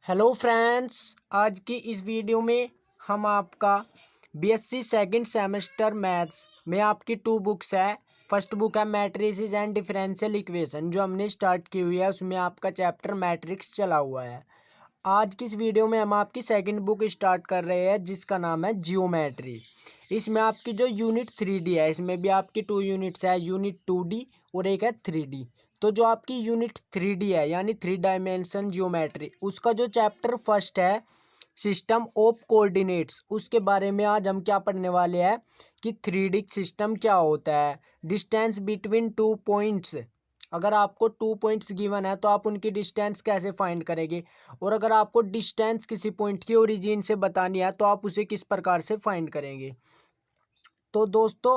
Hello friends, आज की इस वीडियो में हम आपका बीएससी सेकंड सेमेस्टर मैथ्स में आपकी 2 बुक्स है। फर्स्ट बुक है मैट्रिसेस एंड डिफरेंशियल इक्वेशन जो हमने स्टार्ट की हुई है, उसमें आपका चैप्टर मैट्रिक्स चला हुआ है। आज की इस वीडियो में हम आपकी सेकंड बुक स्टार्ट कर रहे हैं जिसका नाम है जियोमेट्री। इसमें आपकी जो यूनिट 3D है, इसमें भी आपकी 2 यूनिट्स है, यूनिट 2D और एक है 3D। तो जो आपकी यूनिट 3D है यानी 3 डायमेंशन जियोमेट्री, उसका जो चैप्टर फर्स्ट है सिस्टम ऑफ कोऑर्डिनेट्स, उसके बारे में आज हम क्या पढ़ने वाले हैं कि 3D सिस्टम क्या होता है। डिस्टेंस बिटवीन 2 पॉइंट्स, अगर आपको 2 पॉइंट्स गिवन है तो आप उनकी डिस्टेंस कैसे फाइंड करेंगे, और अगर आपको डिस्टेंस किसी पॉइंट की ओरिजिन से बतानी है तो आप उसे किस प्रकार से फाइंड करेंगे। तो दोस्तों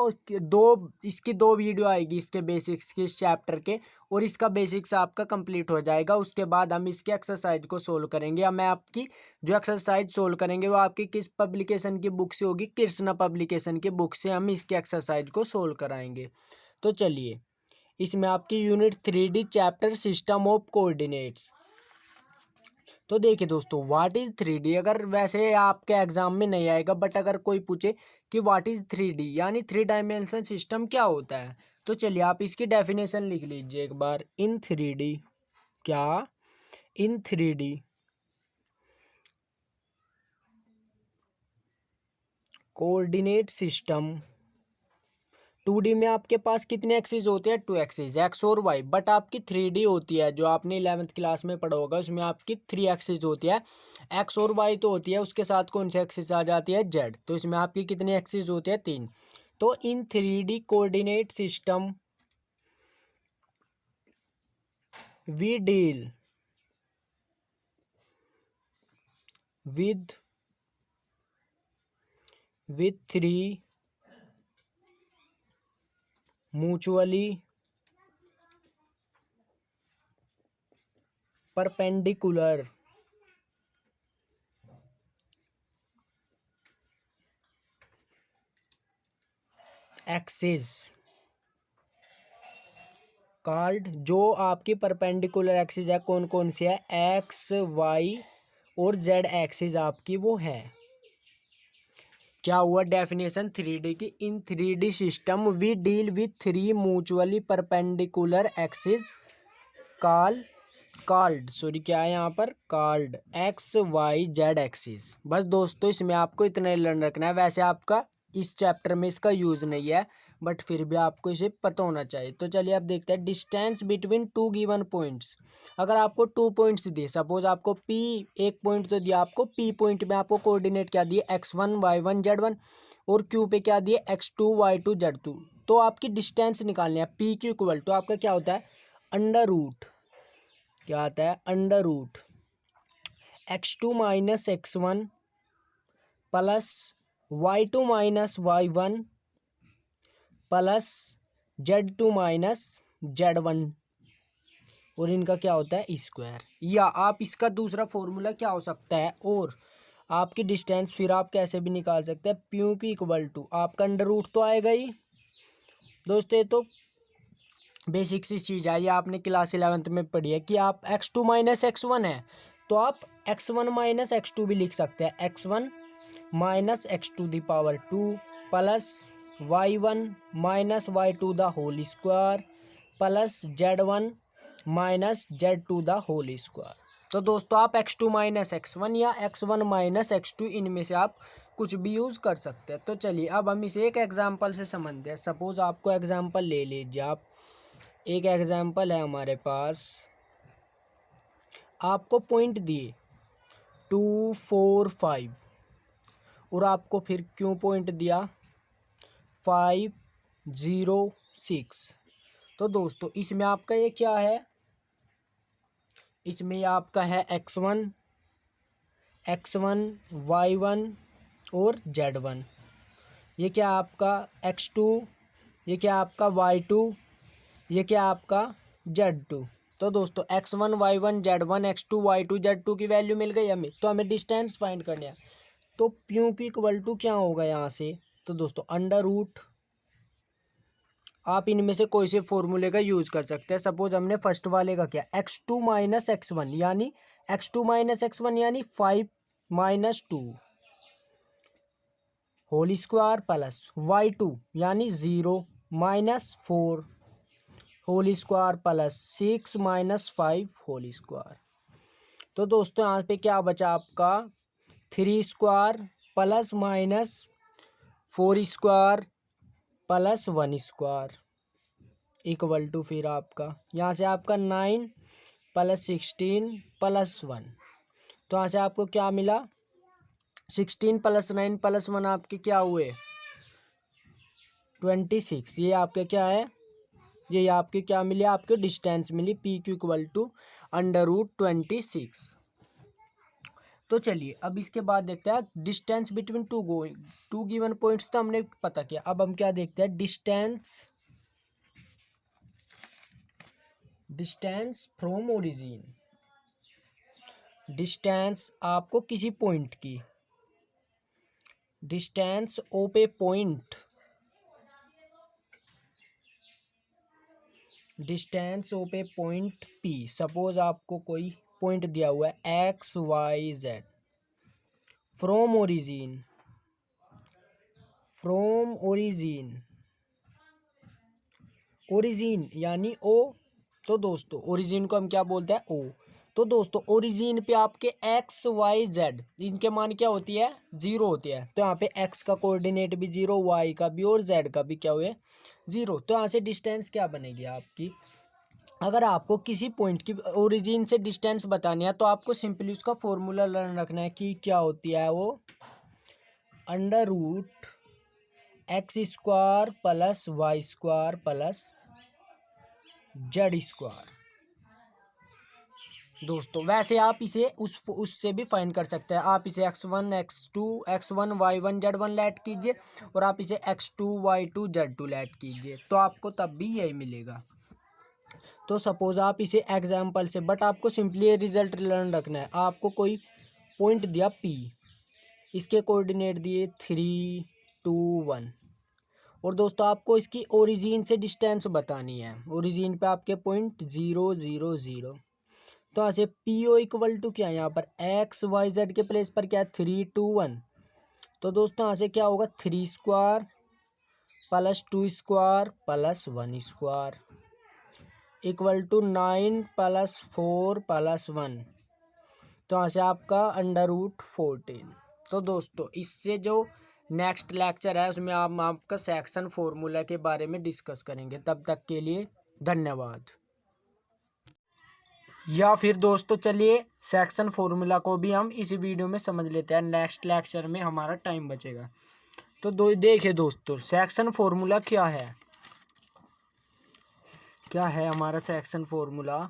इसकी दो वीडियो आएगी इसके बेसिक्स के, इस चैप्टर के, और इसका बेसिक्स आपका कंप्लीट हो जाएगा। उसके बाद हम इसके एक्सरसाइज को सोल्व करेंगे। अब मैं आपकी जो एक्सरसाइज सोल्व करेंगे वो आपकी किस पब्लिकेशन की बुक से होगी, कृष्णा पब्लिकेशन की बुक से हम इसके एक्सरसाइज को सोल्व कराएंगे। तो चलिए, इसमें आपकी unit 3D chapter system of coordinates. तो देखिए दोस्तों, व्हाट इज 3D, अगर वैसे आपके एग्जाम में नहीं आएगा, बट अगर कोई पूछे कि व्हाट इज 3D यानी 3 डायमेंशन सिस्टम क्या होता है, तो चलिए आप इसकी डेफिनेशन लिख लीजिए एक बार। इन 3D क्या, इन 3D कोऑर्डिनेट सिस्टम, 2D में आपके पास कितने एक्सिस होते हैं, 2 एक्सिस, एक्स और वाई। बट आपकी 3D होती है जो आपने 11th क्लास में पढ़ा होगा, उसमें आपकी 3 एक्सिस होती है। एक्स और वाई तो होती है, उसके साथ कौन सी एक्सिस आ जाती है, जेड। तो इसमें आपकी कितने एक्सिस होते हैं, 3। तो इन 3D coordinate system we deal with 3 mutually perpendicular axis called, जो आपकी परपेंडिकुलर एक्सिस है कौन कौन सी है, एक्स वाई और जेड एक्सिस आपकी वो है। क्या हुआ डेफिनेशन 3D की, इन 3D system we deal with 3 mutually perpendicular axis called क्या है यहाँ पर, called x y z axis. बस दोस्तों, इसमें आपको इतना ही लर्न रखना है। वैसे आपका इस चैप्टर में इसका यूज नहीं है, बट फिर भी आपको इसे पता होना चाहिए। तो चलिए अब देखते हैं डिस्टेंस बिटवीन 2 गिवन पॉइंट्स। अगर आपको 2 पॉइंट्स दिए, सपोज आपको P एक पॉइंट तो दिया, आपको P पॉइंट में आपको कोऑर्डिनेट क्या दिए, x1 y1 z1, और Q पे क्या दिए, x2 y2 z2। तो आपकी डिस्टेंस निकालनी है। P की इक्वल तो आपका क्या होता है, अंडर रूट, क्या आता है, under root x2 minus x1 plus y2 minus y1 plus z2 minus z1, और इनका क्या होता है, स्क्वायर। या आप इसका दूसरा फॉर्मूला क्या हो सकता है, और आपकी डिस्टेंस फिर आप कैसे भी निकाल सकते हैं, प्यू की इक्वल टू आपका अंडर रूट तो आएगा ही दोस्तों। ये तो बेसिक सी चीज़ है, ये आपने क्लास 11th में पढ़ी है कि आप x2 माइनस x1 है तो आप x1 माइनस x2 भी लिख सकते हैं, x1 minus x2 the power 2 plus y1 minus y2 the whole square plus z1 minus z2 the whole square. तो दोस्तों आप x2 माइनस x1 या x1 माइनस x2 इनमें से आप कुछ भी यूज़ कर सकते हैं। तो चलिए अब हम इसे एक एग्जांपल से समझते हैं। सपोज आपको एग्जांपल ले लीजिए आप, एक एग्जांपल है हमारे पास, आपको पॉइंट दिए 2 4 5 और आपको फिर क्यों पॉइंट दिया 5 0 6। तो दोस्तों इसमें आपका ये क्या है, इसमें आपका है x1 y1 और z1। ये क्या आपका x2, ये क्या आपका y2, ये क्या आपका z2। तो दोस्तों x1 y1 z1 x2 y2 z2 की वैल्यू मिल गई हमें, तो हमें डिस्टेंस फाइंड करनी है। तो प्यू की इक्वल टू क्या होगा यहाँ से, तो दोस्तों अंडर रूट, आप इनमें से कोई से फॉर्मूले का यूज कर सकते हैं। सपोज हमने फर्स्ट वाले का किया x2 माइनस x1 यानी x2 माइनस x1 यानी 5 minus 2 whole square plus y2 यानी 0 minus 4 whole square plus 6 minus 5 whole square. तो दोस्तों यहाँ पे क्या बचा आपका 3 square plus minus 4 square plus 1 square equal to फिर आपका यहाँ से आपका 9 प्लस 16 प्लस 1। तो यहाँ से आपको क्या मिला 16 प्लस 9 प्लस 1 आपके क्या हुए 26। ये आपके क्या है ये आपके क्या मिली आपके डिस्टेंस मिली पी क्यू इक्वल टू √26। तो चलिए अब इसके बाद देखते हैं distance between two given points. तो हमने पता किया, अब हम क्या देखते हैं डिस्टेंस फ्रॉम ओरिजिन। डिस्टेंस आपको किसी पॉइंट की distance of A point distance of A point P. Suppose आपको कोई पॉइंट दिया हुआ है XYZ फ्रॉम ओरिजिन यानी O। तो दोस्तों ओरिजिन को हम क्या बोलते हैं O। तो दोस्तों ओरिजिन पे आपके XYZ इनके मान क्या होती है 0 होती है। तो यहाँ पे X का कोऑर्डिनेट भी 0 Y का भी और Z का भी क्या हुए 0। तो यहाँ से डिस्टेंस क्या बनेगी आपकी, अगर आपको किसी पॉइंट की ओरिजिन से डिस्टेंस बतानी है तो आपको सिंपली उसका फॉर्मूला लर्न रखना है कि क्या होती है वो √x² plus y² plus z²। दोस्तों वैसे आप इसे उससे भी फाइंड कर सकते हैं। आप इसे x1 x2 x1 y1 z1 late कीजिए और आप इसे x2 y2 z2 लेट कीजिए तो आपको तब भी यही मिलेगा। तो सपोज आप इसे एग्जाम्पल से बट आपको सिंपली ये रिजल्ट लर्न रखना है। आपको कोई पॉइंट दिया P, इसके कोऑर्डिनेट दिए 3 2 1 और दोस्तों आपको इसकी ओरिजिन से डिस्टेंस बतानी है। ओरिजिन पे आपके पॉइंट 0 0 0। तो यहाँ से PO इक्वल टू क्या है यहाँ पर XYZ के प्लेस पर क्या है 3 2 1। तो दोस्तों यहाँ से क्या होगा 3 square plus 2 square plus 1 square equal to 9 plus 4 plus 1। तो यहाँ से आपका √14। तो दोस्तों इससे जो नेक्स्ट लेक्चर है उसमें हम आपका सेक्शन फॉर्मूला के बारे में डिस्कस करेंगे। तब तक के लिए धन्यवाद। या फिर दोस्तों चलिए सेक्शन फॉर्मूला को भी हम इसी वीडियो में समझ लेते हैं, नेक्स्ट लेक्चर में हमारा टाइम बचेगा। तो देखिए दोस्तों सेक्शन फॉर्मूला क्या है हमारा सेक्शन फॉर्मूला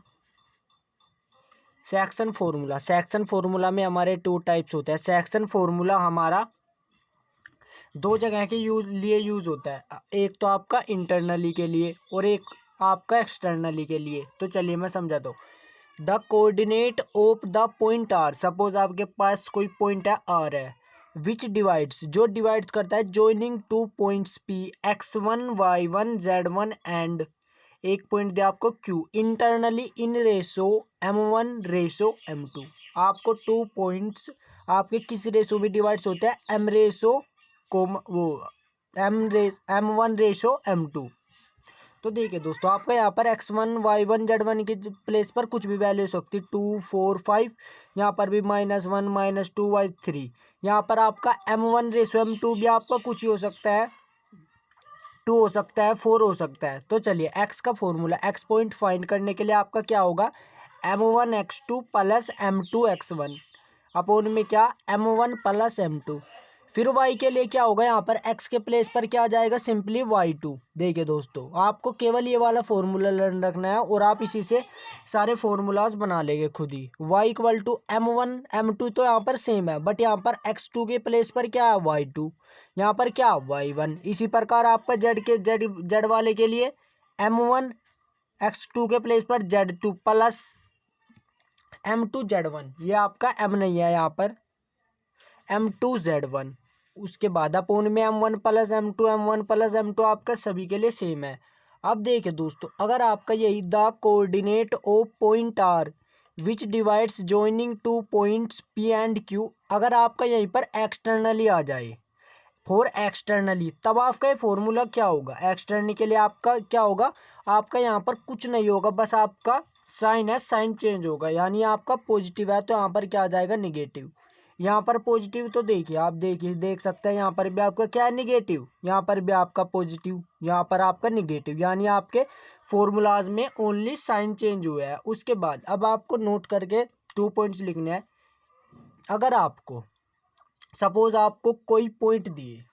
में हमारे 2 टाइप्स होते हैं। सेक्शन फॉर्मूला हमारा 2 जगह के लिए यूज होता है, एक तो आपका इंटरनली के लिए और एक आपका एक्सटर्नली के लिए। तो चलिए मैं समझाता हूँ। The coordinate of the point R, suppose आपके पास कोई पॉइंट है R है, विच डिवाइड्स जो डिवाइड्स करता है joining 2 points P x1 y1 z1 and एक पॉइंट दिया आपको Q internally in ratio m1 ratio m2। आपको 2 पॉइंट्स आपके किस रेशो में डिवाइड्स होते हैं m रेशो को m1 रेशो m2। तो देखिए दोस्तों आपका यहाँ पर x1 y1 z1 के प्लेस पर कुछ भी वैल्यू हो सकती है 2 4 5, यहाँ पर भी -1 -2 y3। यहाँ पर आपका m1 रेशो m2 भी आपका कुछ ही हो सकता है 2 हो सकता है 4 हो सकता है। तो चलिए x का फॉर्मूला x पॉइंट फाइंड करने के लिए आपका क्या होगा m1 x2 plus m2 x1 upon में क्या m1 प्लस m2। फिर y के लिए क्या होगा यहाँ पर x के प्लेस पर क्या आ जाएगा सिंपली y2। देखिए दोस्तों आपको केवल ये वाला फॉर्मूला लर्न रखना है और आप इसी से सारे फॉर्मूलाज बना लेंगे खुद ही। y equal to m1 m2 तो यहाँ पर सेम है बट यहाँ पर x2 के प्लेस पर क्या है y2, यहाँ पर क्या y1। इसी प्रकार आपका z वाले के लिए m1 x2 के प्लेस पर z2 प्लस m2 z1, ये आपका m नहीं है यहाँ पर m2 z1। उसके बाद अपोन में m1 प्लस m2 आपका सभी के लिए सेम है। अब देखिए दोस्तों अगर आपका यही the coordinate of point R which divides joining two points P and Q, अगर आपका यहीं पर एक्सटर्नली आ जाए फॉर एक्सटर्नली, तब आपका ये फॉर्मूला क्या होगा। एक्सटर्नली के लिए आपका क्या होगा, आपका यहाँ पर कुछ नहीं होगा, बस आपका साइन है, साइन चेंज होगा, यानी आपका पॉजिटिव है तो यहाँ पर क्या आ जाएगा निगेटिव। यहाँ पर पॉजिटिव तो देखिए आप देख सकते हैं, यहाँ पर भी आपका क्या है निगेटिव, यहाँ पर भी आपका पॉजिटिव, यहाँ पर आपका निगेटिव, यानी आपके फॉर्मूलाज में ओनली साइन चेंज हुआ है। उसके बाद अब आपको नोट करके 2 पॉइंट्स लिखने हैं। अगर आपको सपोज आपको कोई पॉइंट दिए,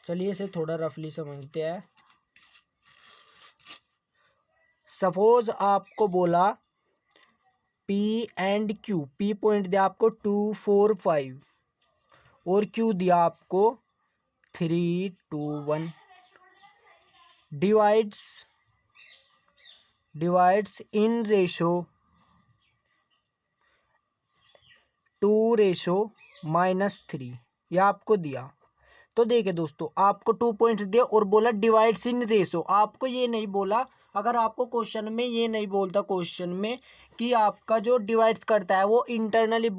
चलिए इसे थोड़ा रफली समझते हैं। सपोज आपको बोला P and Q, P point दिया आपको 2 4 5 और Q दिया आपको 3 2 1, डिवाइड्स इन रेशो 2:-3, यह आपको दिया। तो देखिए दोस्तों, आपको 2 पॉइंट्स दिए और बोला डिवाइड्स इन रेशो, आपको ये नहीं बोला, अगर आपको क्वेश्चन में ये नहीं बोलता क्वेश्चन में कि आपका जो डिवाइड्स करता है वो इंटरनली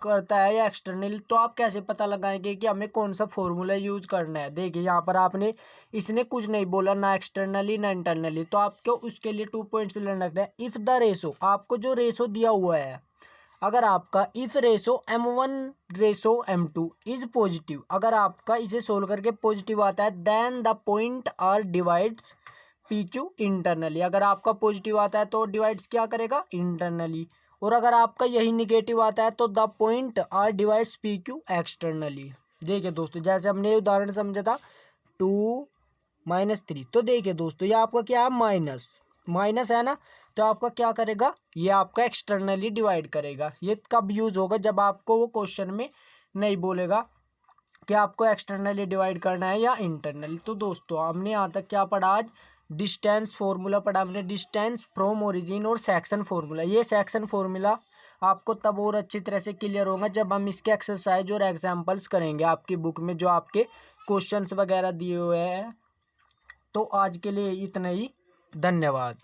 करता है या एक्सटर्नली, तो आप कैसे पता लगाएंगे कि हमें कौन सा फॉर्मूला यूज करना है। देखिए यहाँ पर आपने इसने कुछ नहीं बोला, ना एक्सटर्नली ना इंटरनली, तो आपको उसके लिए 2 पॉइंट्स लेना है। इफ द रेशो, आपको जो रेशो दिया हुआ है, अगर आपका if ratio m1:m2 is positive, अगर आपका इसे सोल्व करके पॉजिटिव आता है, then the point R divides P Q internally, अगर आपका पॉजिटिव आता है तो डिवाइड्स क्या करेगा इंटरनली, और अगर आपका यही निगेटिव आता है तो the point R divides P Q externally. देखिए दोस्तों, जैसे हमने उदाहरण समझा था 2-3, तो देखिए दोस्तों ये आपका क्या है माइनस है ना, तो आपका क्या करेगा, ये आपका एक्सटर्नली डिवाइड करेगा। ये कब यूज होगा, जब आपको वो क्वेश्चन में नहीं बोलेगा कि आपको एक्सटर्नली डिवाइड करना है या इंटरनली। तो दोस्तों हमने यहाँ तक क्या पढ़ा आज, डिस्टेंस फार्मूला पढ़ा हमने, डिस्टेंस फ्रॉम ओरिजिन और सेक्शन फार्मूला। ये सेक्शन फार्मूला आपको तब और अच्छी तरह से क्लियर होगा जब हम इसके एक्सरसाइज और एग्जाम्पल्स करेंगे आपकी बुक में, जो आपके क्वेश्चंस वगैरह दिए हुए हैं। तो आज के लिए इतना ही, धन्यवाद।